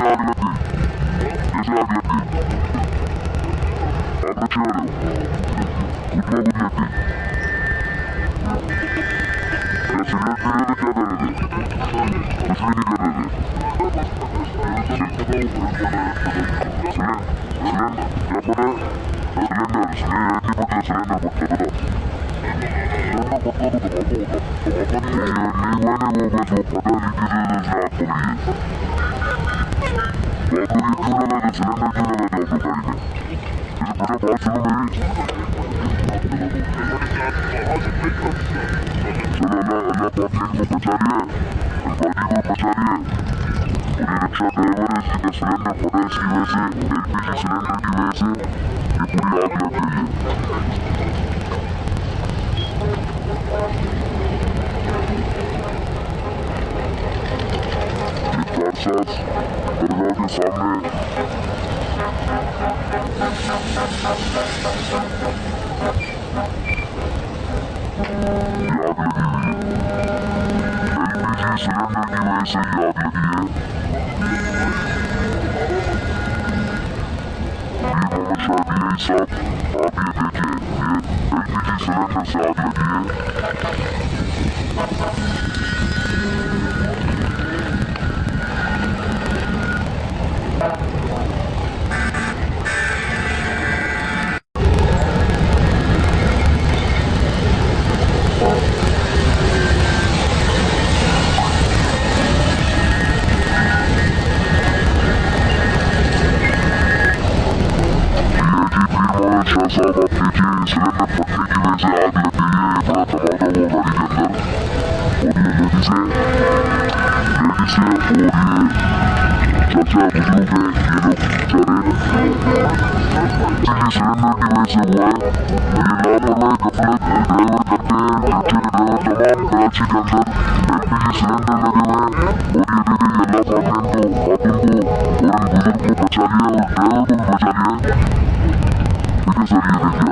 आग लग गई, जैसे आग लग गई, आप रक्षे वाले हो, गुदमा गुद लग गई। सिगरेट पी रहे थे, क्या कर रहे थे? कुछ भी नहीं कर रहे थे। सिलेंडर क्या पता है? सिलेंडर नहीं पड़ता, सिलेंडर पड़ता पता। सिलेंडर पड़ता तो धमाका होता, धमाका नहीं हुआ नहीं, वो बस वो पता नहीं किसी से आग पकड़ी है। तो आप लोग ये क्यों लगा दो, सिलेंडर क्यों लगा दो आप लोग गाड़ी में? जैसे पूरा बात सुनो मेरी। चलो अल्लाह पाक ने इनको बचा लिया, इस बाजी को बचा लिया। और ये रक्षा ड्राइवर है, इसका सिलेंडर फटा, इसकी वजह से एलपीजी सिलेंडर की वजह से ये पूरी आग लग गई है। ये कारसाज दरगाह के सामने आग लगी हुई है, एलपीजी सिलेंडर की वजह से ही आग लगी है। मोहम्मद शाह यही साहब, आप ये देखिए, ये एलपीजी सिलेंडर से आग लगी है। शाह साहब आप देखिए, सिलेंडर फटने की वजह से आग लग गई है, बड़ा धमाका हुआ गाड़ी के अंदर। और ये लेडीज है और ये चाचा बुजुर्ग है, ये लोग बेचारे सिलेंडर की वजह से हुआ है। ये लापरवाही गफलत ड्राइवर करते हैं, रक्षे के ड्राइवर तमाम कराची के अंदर एलपीजी सिलेंडर लगे हुए हैं। और ये देखिए अल्लाह पाक ने इनको खातून को और इन बुजुर्ग को बचा लिया और ड्राइवर को भी बचा लिया। ठीक है सर, ये देखिए